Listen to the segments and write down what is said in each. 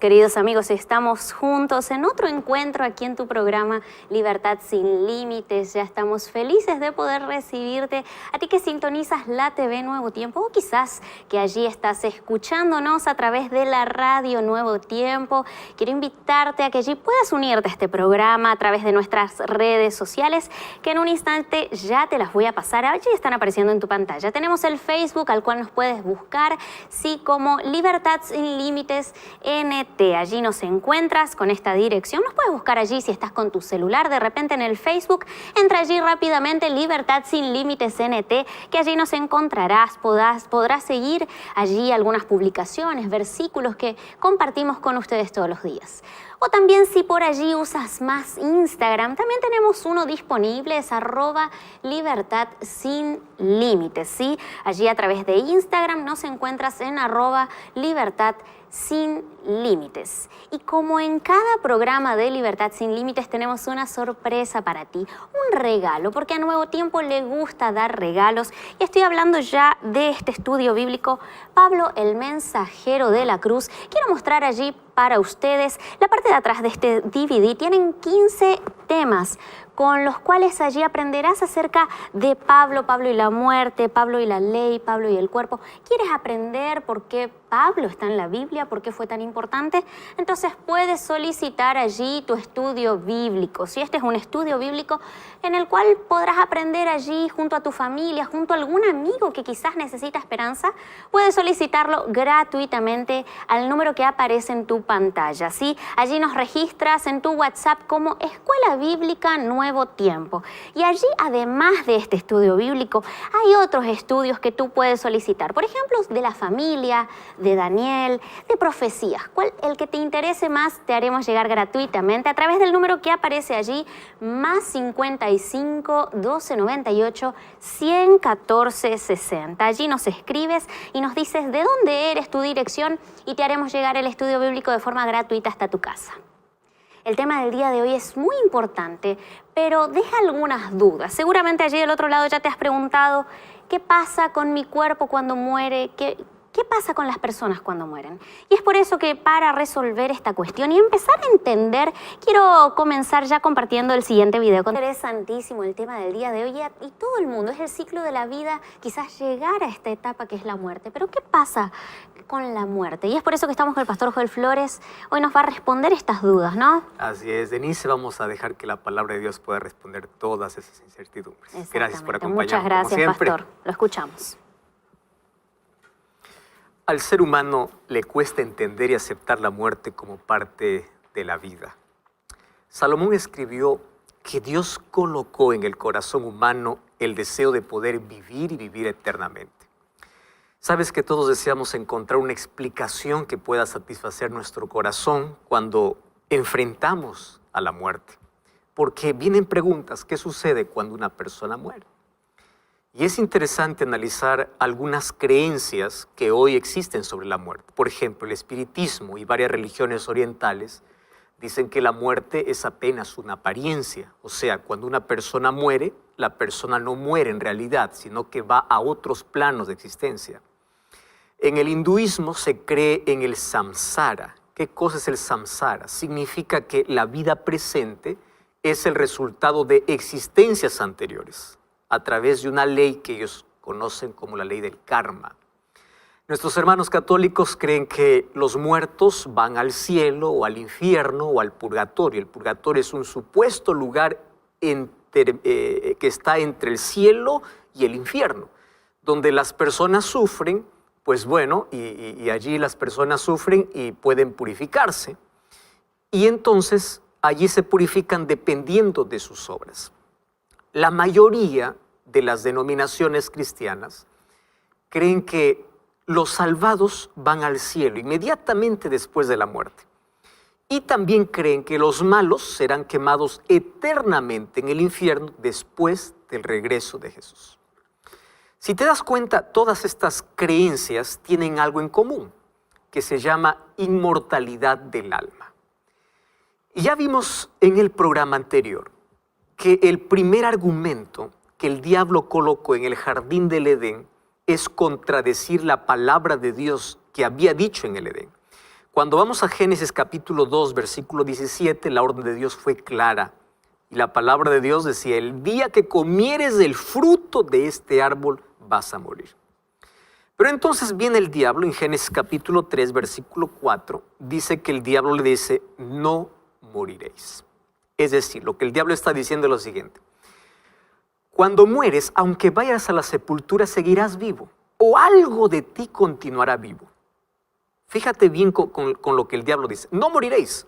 Queridos amigos, estamos juntos en otro encuentro aquí en tu programa Libertad Sin Límites. Ya estamos felices de poder recibirte, a ti que sintonizas la TV Nuevo Tiempo o quizás que allí estás escuchándonos a través de la radio Nuevo Tiempo. Quiero invitarte a que allí puedas unirte a este programa a través de nuestras redes sociales, que en un instante ya te las voy a pasar. Allí están apareciendo en tu pantalla. Tenemos el Facebook al cual nos puedes buscar, sí, como Libertad Sin Límites NT. Allí nos encuentras con esta dirección. Nos puedes buscar allí si estás con tu celular de repente en el Facebook. Entra allí rápidamente, Libertad Sin Límites NT, que allí nos encontrarás. Podrás seguir allí algunas publicaciones, versículos que compartimos con ustedes todos los días. O también si por allí usas más Instagram, también tenemos uno disponible, es @Libertad Sin Límites, ¿sí? Allí a través de Instagram nos encuentras en @Libertad Sin Límites. Y como en cada programa de Libertad Sin Límites tenemos una sorpresa para ti, un regalo, porque a Nuevo Tiempo le gusta dar regalos. Y estoy hablando ya de este estudio bíblico, Pablo el Mensajero de la Cruz. Quiero mostrar allí para ustedes la parte de atrás de este DVD. Tienen 15 temas con los cuales allí aprenderás acerca de Pablo y la muerte, Pablo y la ley, Pablo y el cuerpo. ¿Quieres aprender por qué Pablo está en la Biblia? ¿Por qué fue tan importante? Entonces puedes solicitar allí tu estudio bíblico. Si este es un estudio bíblico en el cual podrás aprender allí junto a tu familia, junto a algún amigo que quizás necesita esperanza, puedes solicitarlo gratuitamente al número que aparece en tu pantalla, ¿sí? Allí nos registras en tu WhatsApp como Escuela Bíblica Nuevo Tiempo. Y allí, además de este estudio bíblico, hay otros estudios que tú puedes solicitar. Por ejemplo, de la familia, de Daniel, de profecías. El que te interese más te haremos llegar gratuitamente a través del número que aparece allí, más 55 1298 114 60. Allí nos escribes y nos dices de dónde eres, tu dirección, y te haremos llegar el estudio bíblico de forma gratuita hasta tu casa. El tema del día de hoy es muy importante, pero deja algunas dudas. Seguramente allí del otro lado ya te has preguntado, ¿qué pasa con mi cuerpo cuando muere? ¿Qué pasa con las personas cuando mueren? Y es por eso que para resolver esta cuestión y empezar a entender, quiero comenzar ya compartiendo el siguiente video. Interesantísimo el tema del día de hoy y todo el mundo, es el ciclo de la vida, quizás llegar a esta etapa que es la muerte. Pero ¿qué pasa con la muerte? Y es por eso que estamos con el pastor Joel Flores. Hoy nos va a responder estas dudas, ¿no? Así es, Denise, vamos a dejar que la palabra de Dios pueda responder todas esas incertidumbres. Gracias por acompañarnos. Muchas gracias, pastor. Lo escuchamos. Al ser humano le cuesta entender y aceptar la muerte como parte de la vida. Salomón escribió que Dios colocó en el corazón humano el deseo de poder vivir y vivir eternamente. Sabes que todos deseamos encontrar una explicación que pueda satisfacer nuestro corazón cuando enfrentamos a la muerte. Porque vienen preguntas, ¿qué sucede cuando una persona muere? Y es interesante analizar algunas creencias que hoy existen sobre la muerte. Por ejemplo, el espiritismo y varias religiones orientales dicen que la muerte es apenas una apariencia. O sea, cuando una persona muere, la persona no muere en realidad, sino que va a otros planos de existencia. En el hinduismo se cree en el samsara. ¿Qué cosa es el samsara? Significa que la vida presente es el resultado de existencias anteriores, a través de una ley que ellos conocen como la ley del karma. Nuestros hermanos católicos creen que los muertos van al cielo o al infierno o al purgatorio. El purgatorio es un supuesto lugar que está entre el cielo y el infierno, donde las personas sufren, pues bueno, y allí las personas sufren y pueden purificarse. Y entonces allí se purifican dependiendo de sus obras. La mayoría de las denominaciones cristianas creen que los salvados van al cielo inmediatamente después de la muerte. Y también creen que los malos serán quemados eternamente en el infierno después del regreso de Jesús. Si te das cuenta, todas estas creencias tienen algo en común, que se llama inmortalidad del alma. Y ya vimos en el programa anterior que el primer argumento que el diablo colocó en el jardín del Edén es contradecir la palabra de Dios que había dicho en el Edén. Cuando vamos a Génesis capítulo 2, versículo 17, la orden de Dios fue clara. Y la palabra de Dios decía, el día que comieres del fruto de este árbol vas a morir. Pero entonces viene el diablo en Génesis capítulo 3, versículo 4, dice que el diablo le dice, no moriréis. Es decir, lo que el diablo está diciendo es lo siguiente. Cuando mueres, aunque vayas a la sepultura, seguirás vivo, o algo de ti continuará vivo. Fíjate bien con lo que el diablo dice. No moriréis.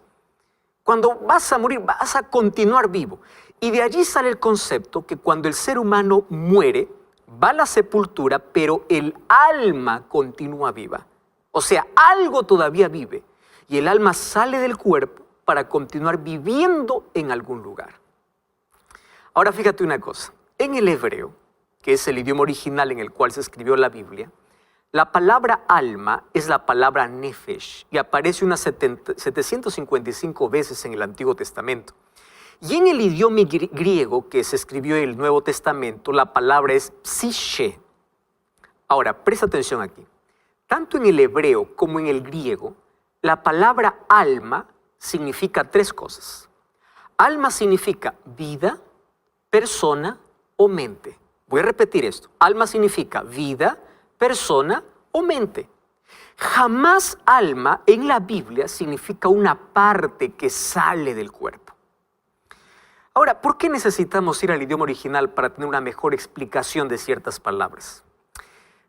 Cuando vas a morir, vas a continuar vivo. Y de allí sale el concepto que cuando el ser humano muere, va a la sepultura, pero el alma continúa viva. O sea, algo todavía vive. Y el alma sale del cuerpo para continuar viviendo en algún lugar. Ahora fíjate una cosa. En el hebreo, que es el idioma original en el cual se escribió la Biblia, la palabra alma es la palabra nefesh y aparece unas 755 veces en el Antiguo Testamento. Y en el idioma griego que se escribió en el Nuevo Testamento, la palabra es psiche. Ahora, presta atención aquí. Tanto en el hebreo como en el griego, la palabra alma significa tres cosas. Alma significa vida, persona o mente. Voy a repetir esto. Alma significa vida, persona o mente. Jamás alma en la Biblia significa una parte que sale del cuerpo. Ahora, ¿por qué necesitamos ir al idioma original para tener una mejor explicación de ciertas palabras?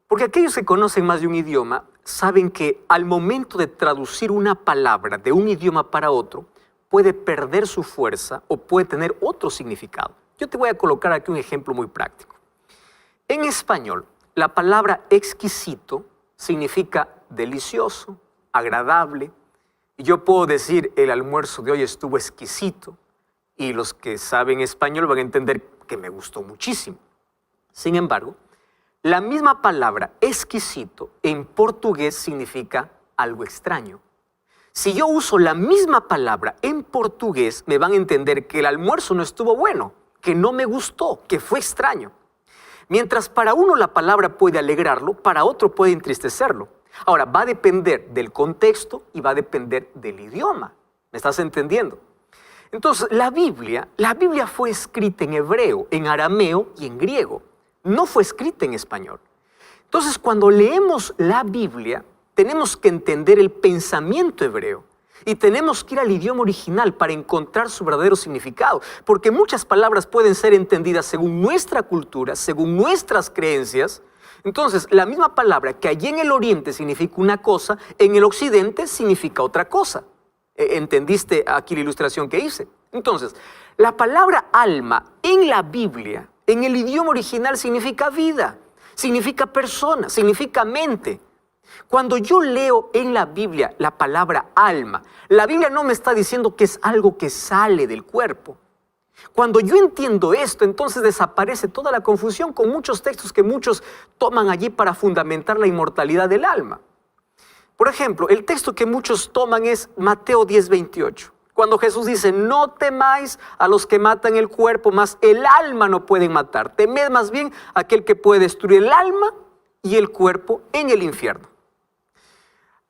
Porque aquellos que conocen más de un idioma saben que al momento de traducir una palabra de un idioma para otro, puede perder su fuerza o puede tener otro significado. Yo te voy a colocar aquí un ejemplo muy práctico. En español, la palabra exquisito significa delicioso, agradable. Y yo puedo decir, el almuerzo de hoy estuvo exquisito. Y los que saben español van a entender que me gustó muchísimo. Sin embargo, la misma palabra exquisito en portugués significa algo extraño. Si yo uso la misma palabra en portugués, me van a entender que el almuerzo no estuvo bueno, que no me gustó, que fue extraño. Mientras para uno la palabra puede alegrarlo, para otro puede entristecerlo. Ahora, va a depender del contexto y va a depender del idioma. ¿Me estás entendiendo? Entonces, la Biblia fue escrita en hebreo, en arameo y en griego. No fue escrita en español. Entonces, cuando leemos la Biblia, tenemos que entender el pensamiento hebreo. Y tenemos que ir al idioma original para encontrar su verdadero significado, porque muchas palabras pueden ser entendidas según nuestra cultura, según nuestras creencias. Entonces, la misma palabra que allí en el oriente significa una cosa, en el occidente significa otra cosa. ¿Entendiste aquí la ilustración que hice? Entonces, la palabra alma en la Biblia, en el idioma original significa vida, significa persona, significa mente. Cuando yo leo en la Biblia la palabra alma, la Biblia no me está diciendo que es algo que sale del cuerpo. Cuando yo entiendo esto, entonces desaparece toda la confusión con muchos textos que muchos toman allí para fundamentar la inmortalidad del alma. Por ejemplo, el texto que muchos toman es Mateo 10:28. Cuando Jesús dice, no temáis a los que matan el cuerpo, mas el alma no pueden matar. Temed más bien a aquel que puede destruir el alma y el cuerpo en el infierno.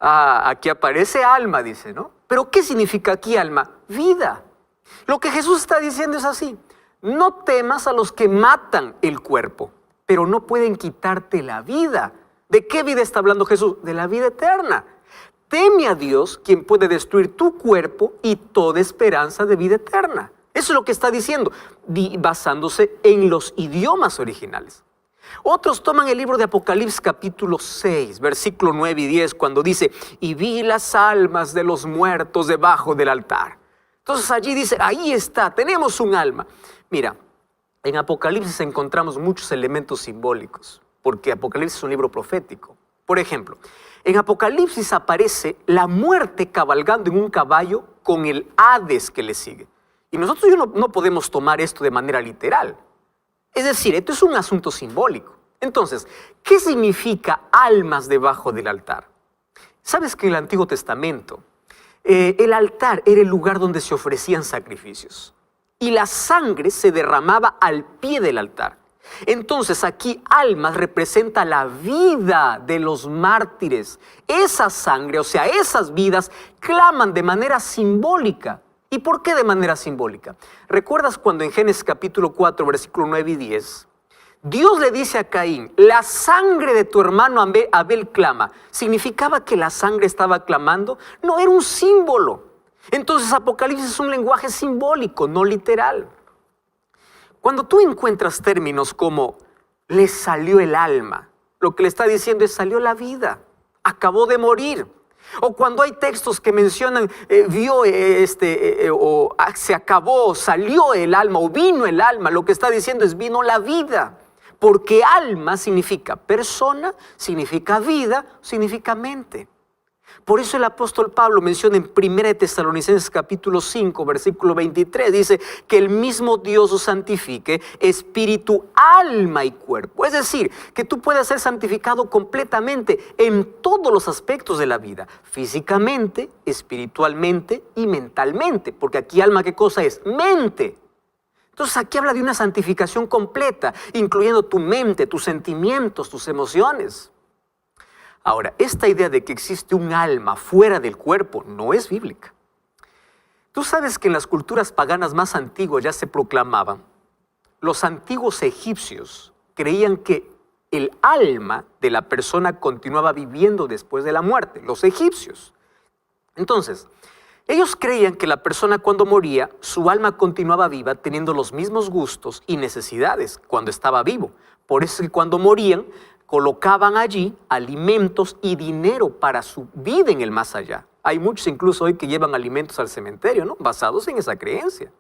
Aquí aparece alma, dice, ¿no? Pero ¿qué significa aquí alma? Vida. Lo que Jesús está diciendo es así. No temas a los que matan el cuerpo, pero no pueden quitarte la vida. ¿De qué vida está hablando Jesús? De la vida eterna. Teme a Dios, quien puede destruir tu cuerpo y toda esperanza de vida eterna. Eso es lo que está diciendo, basándose en los idiomas originales. Otros toman el libro de Apocalipsis capítulo 6, versículo 9 y 10, cuando dice, y vi las almas de los muertos debajo del altar. Entonces allí dice, ahí está, tenemos un alma. Mira, en Apocalipsis encontramos muchos elementos simbólicos, porque Apocalipsis es un libro profético. Por ejemplo, en Apocalipsis aparece la muerte cabalgando en un caballo con el Hades que le sigue. Y nosotros no podemos tomar esto de manera literal. Es decir, esto es un asunto simbólico. Entonces, ¿qué significa almas debajo del altar? Sabes que en el Antiguo Testamento, el altar era el lugar donde se ofrecían sacrificios. Y la sangre se derramaba al pie del altar. Entonces aquí almas representa la vida de los mártires. Esa sangre, o sea, esas vidas claman de manera simbólica. ¿Y por qué de manera simbólica? ¿Recuerdas cuando en Génesis capítulo 4, versículo 9 y 10, Dios le dice a Caín, la sangre de tu hermano Abel clama? ¿Significaba que la sangre estaba clamando? No, era un símbolo. Entonces Apocalipsis es un lenguaje simbólico, no literal. Cuando tú encuentras términos como le salió el alma, lo que le está diciendo es salió la vida, acabó de morir. O cuando hay textos que mencionan se acabó, salió el alma o vino el alma, lo que está diciendo es vino la vida. Porque alma significa persona, significa vida, significa mente. Por eso el apóstol Pablo menciona en 1 Tesalonicenses capítulo 5, versículo 23, dice que el mismo Dios os santifique, espíritu, alma y cuerpo. Es decir, que tú puedas ser santificado completamente en todos los aspectos de la vida, físicamente, espiritualmente y mentalmente. Porque aquí alma, ¿qué cosa es? Mente. Entonces aquí habla de una santificación completa, incluyendo tu mente, tus sentimientos, tus emociones. Ahora, esta idea de que existe un alma fuera del cuerpo no es bíblica. Tú sabes que en las culturas paganas más antiguas ya se proclamaban. Los antiguos egipcios creían que el alma de la persona continuaba viviendo después de la muerte. Los egipcios. Entonces, ellos creían que la persona cuando moría, su alma continuaba viva teniendo los mismos gustos y necesidades cuando estaba vivo. Por eso es que cuando morían, colocaban allí alimentos y dinero para su vida en el más allá. Hay muchos incluso hoy que llevan alimentos al cementerio, ¿no? Basados en esa creencia.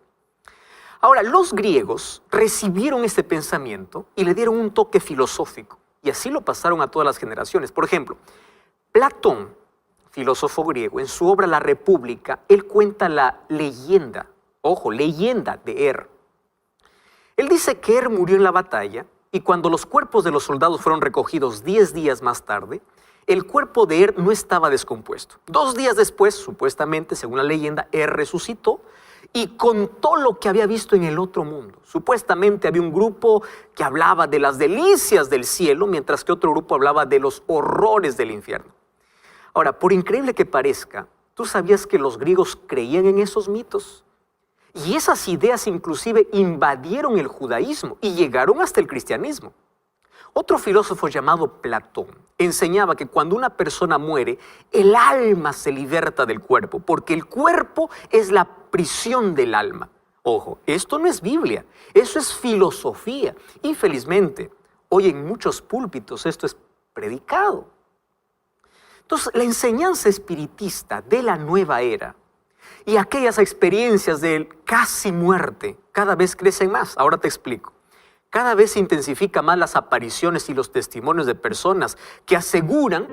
Ahora, los griegos recibieron este pensamiento y le dieron un toque filosófico. Y así lo pasaron a todas las generaciones. Por ejemplo, Platón, filósofo griego, en su obra La República, él cuenta la leyenda, ojo, leyenda de Él dice que murió en la batalla. Y cuando los cuerpos de los soldados fueron recogidos 10 días más tarde, el cuerpo de no estaba descompuesto. 2 días después, supuestamente, según la leyenda, resucitó y contó lo que había visto en el otro mundo. Supuestamente había un grupo que hablaba de las delicias del cielo, mientras que otro grupo hablaba de los horrores del infierno. Ahora, por increíble que parezca, ¿tú sabías que los griegos creían en esos mitos? Y esas ideas inclusive invadieron el judaísmo y llegaron hasta el cristianismo. Otro filósofo llamado Platón enseñaba que cuando una persona muere, el alma se liberta del cuerpo, porque el cuerpo es la prisión del alma. Ojo, esto no es Biblia, eso es filosofía. Infelizmente, hoy en muchos púlpitos esto es predicado. Entonces, la enseñanza espiritista de la nueva era y aquellas experiencias de casi muerte cada vez crecen más. Ahora te explico. Cada vez se intensifican más las apariciones y los testimonios de personas que aseguran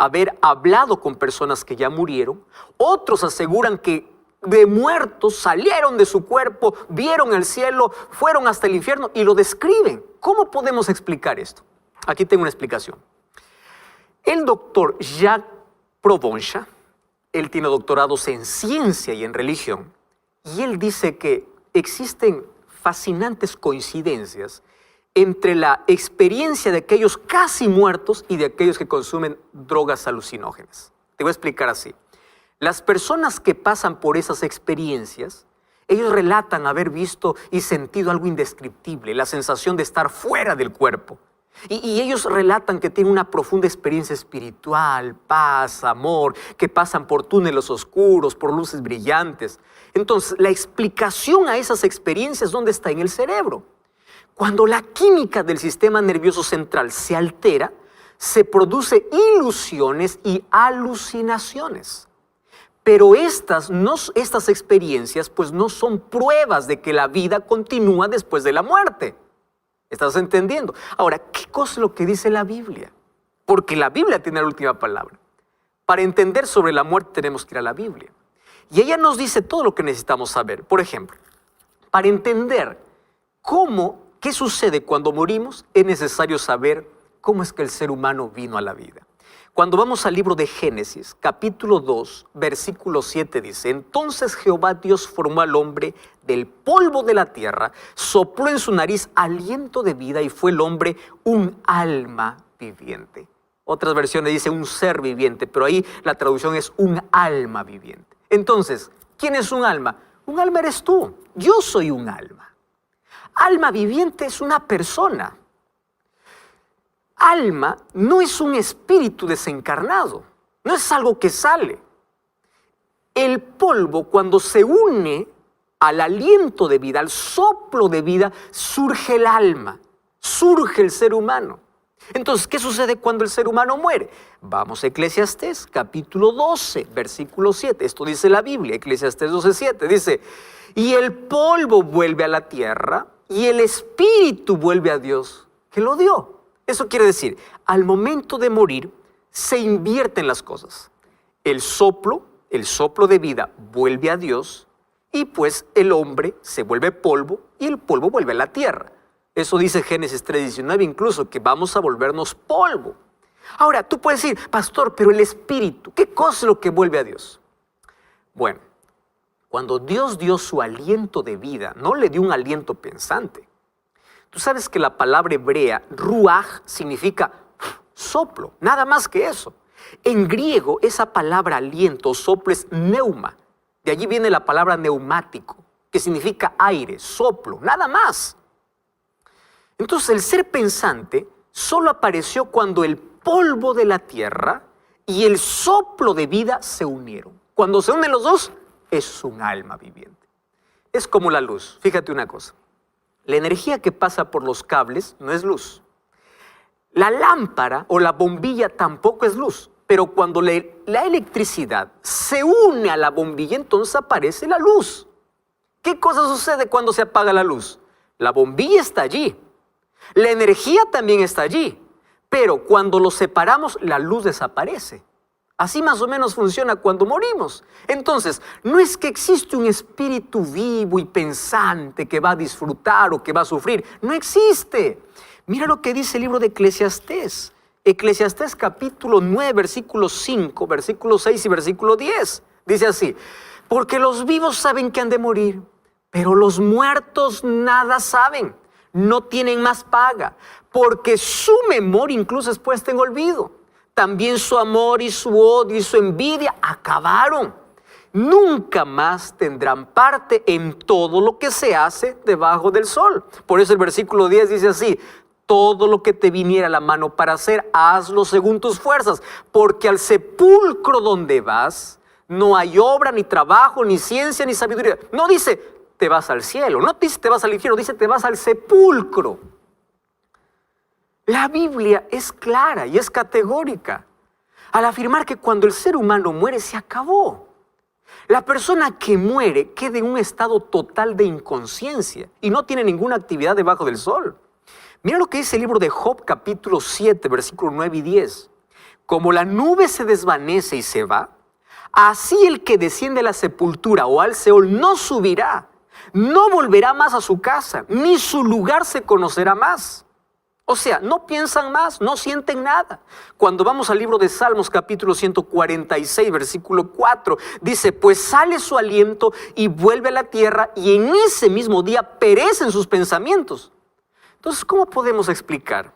haber hablado con personas que ya murieron. Otros aseguran que de muertos salieron de su cuerpo, vieron el cielo, fueron hasta el infierno y lo describen. ¿Cómo podemos explicar esto? Aquí tengo una explicación. El doctor Jacques Provencher, él tiene doctorados en ciencia y en religión, y él dice que existen fascinantes coincidencias entre la experiencia de aquellos casi muertos y de aquellos que consumen drogas alucinógenas. Te voy a explicar así. Las personas que pasan por esas experiencias, ellos relatan haber visto y sentido algo indescriptible, la sensación de estar fuera del cuerpo. Y ellos relatan que tienen una profunda experiencia espiritual, paz, amor, que pasan por túneles oscuros, por luces brillantes. Entonces, la explicación a esas experiencias, ¿dónde está? En el cerebro. Cuando la química del sistema nervioso central se altera, se producen ilusiones y alucinaciones. Pero estas experiencias pues no son pruebas de que la vida continúa después de la muerte. ¿Estás entendiendo? Ahora, ¿qué cosa es lo que dice la Biblia? Porque la Biblia tiene la última palabra. Para entender sobre la muerte tenemos que ir a la Biblia. Y ella nos dice todo lo que necesitamos saber. Por ejemplo, para entender qué sucede cuando morimos, es necesario saber cómo es que el ser humano vino a la vida. Cuando vamos al libro de Génesis, capítulo 2, versículo 7 dice: entonces Jehová Dios formó al hombre del polvo de la tierra, sopló en su nariz aliento de vida y fue el hombre un alma viviente. Otras versiones dice un ser viviente, pero ahí la traducción es un alma viviente. Entonces, ¿quién es un alma? Un alma eres tú, yo soy un alma. Alma viviente es una persona. Alma no es un espíritu desencarnado, no es algo que sale. El polvo, cuando se une al aliento de vida, al soplo de vida, surge el alma, surge el ser humano. Entonces, ¿qué sucede cuando el ser humano muere? Vamos a Eclesiastés, capítulo 12, versículo 7. Esto dice la Biblia, Eclesiastés 12, 7. Dice: y el polvo vuelve a la tierra y el espíritu vuelve a Dios que lo dio. Eso quiere decir, al momento de morir, se invierten las cosas. El soplo de vida vuelve a Dios y pues el hombre se vuelve polvo y el polvo vuelve a la tierra. Eso dice Génesis 3:19 incluso, que vamos a volvernos polvo. Ahora, tú puedes decir, pastor, pero el espíritu, ¿qué cosa es lo que vuelve a Dios? Bueno, cuando Dios dio su aliento de vida, no le dio un aliento pensante. Tú sabes que la palabra hebrea, ruaj, significa soplo, nada más que eso. En griego, esa palabra aliento, soplo, es neuma. De allí viene la palabra neumático, que significa aire, soplo, nada más. Entonces, el ser pensante solo apareció cuando el polvo de la tierra y el soplo de vida se unieron. Cuando se unen los dos, es un alma viviente. Es como la luz. Fíjate una cosa. La energía que pasa por los cables no es luz. La lámpara o la bombilla tampoco es luz. Pero cuando la electricidad se une a la bombilla, entonces aparece la luz. ¿Qué cosa sucede cuando se apaga la luz? La bombilla está allí. La energía también está allí. Pero cuando los separamos, la luz desaparece. Así más o menos funciona cuando morimos. Entonces, no es que existe un espíritu vivo y pensante que va a disfrutar o que va a sufrir. No existe. Mira lo que dice el libro de Eclesiastés. Eclesiastés capítulo 9, versículo 5, versículo 6 y versículo 10. Dice así: porque los vivos saben que han de morir, pero los muertos nada saben. No tienen más paga, porque su memoria incluso es puesta en olvido. También su amor y su odio y su envidia acabaron. Nunca más tendrán parte en todo lo que se hace debajo del sol. Por eso el versículo 10 dice así: todo lo que te viniera a la mano para hacer, hazlo según tus fuerzas, porque al sepulcro donde vas no hay obra, ni trabajo, ni ciencia, ni sabiduría. No dice te vas al cielo, no dice te vas al infierno, dice te vas al sepulcro. La Biblia es clara y es categórica al afirmar que cuando el ser humano muere se acabó. La persona que muere queda en un estado total de inconsciencia y no tiene ninguna actividad debajo del sol. Mira lo que dice el libro de Job, capítulo 7, versículos 9 y 10. Como la nube se desvanece y se va, así el que desciende a la sepultura o al Seol no subirá, no volverá más a su casa, ni su lugar se conocerá más. O sea, no piensan más, no sienten nada. Cuando vamos al libro de Salmos, capítulo 146, versículo 4, dice, pues sale su aliento y vuelve a la tierra y en ese mismo día perecen sus pensamientos. Entonces, ¿cómo podemos explicar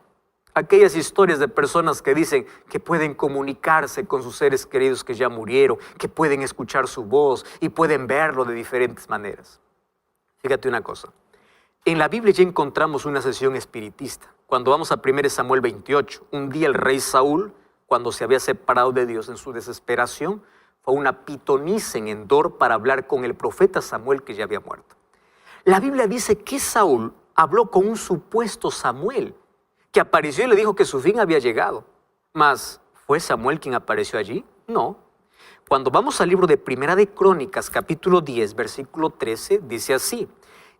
aquellas historias de personas que dicen que pueden comunicarse con sus seres queridos que ya murieron, que pueden escuchar su voz y pueden verlo de diferentes maneras? Fíjate una cosa. En la Biblia ya encontramos una sesión espiritista. Cuando vamos a 1 Samuel 28, un día el rey Saúl, cuando se había separado de Dios en su desesperación, fue a una pitonisa en Endor para hablar con el profeta Samuel que ya había muerto. La Biblia dice que Saúl habló con un supuesto Samuel, que apareció y le dijo que su fin había llegado. Mas, ¿fue Samuel quien apareció allí? No. Cuando vamos al libro de Primera de Crónicas, capítulo 10, versículo 13, dice así: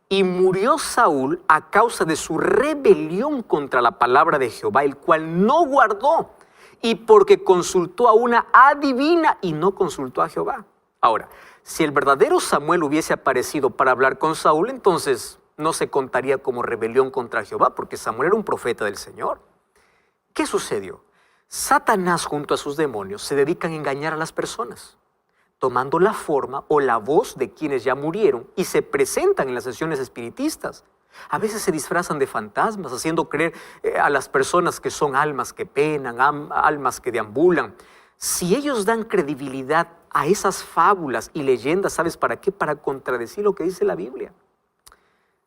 y murió Saúl a causa de su rebelión contra la palabra de Jehová, el cual no guardó, y porque consultó a una adivina y no consultó a Jehová. Ahora, si el verdadero Samuel hubiese aparecido para hablar con Saúl, entonces no se contaría como rebelión contra Jehová, porque Samuel era un profeta del Señor. ¿Qué sucedió? Satanás junto a sus demonios se dedican a engañar a las personas, tomando la forma o la voz de quienes ya murieron y se presentan en las sesiones espiritistas. A veces se disfrazan de fantasmas, haciendo creer a las personas que son almas que penan, almas que deambulan. Si ellos dan credibilidad a esas fábulas y leyendas, ¿sabes para qué? Para contradecir lo que dice la Biblia.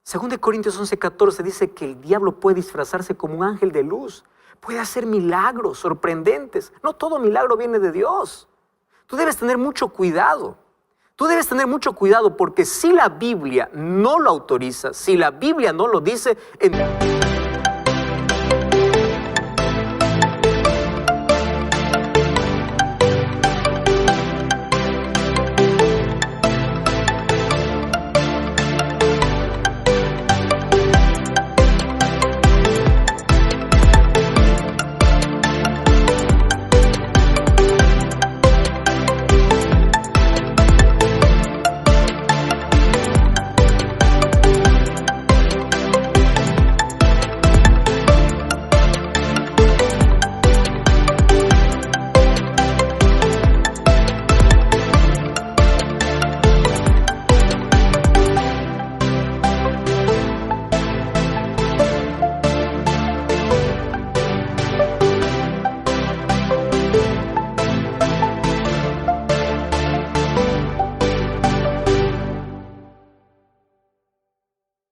2 Corintios 11:14 dice que el diablo puede disfrazarse como un ángel de luz, puede hacer milagros sorprendentes. No todo milagro viene de Dios. Tú debes tener mucho cuidado. Tú debes tener mucho cuidado porque si la Biblia no lo autoriza, si la Biblia no lo dice,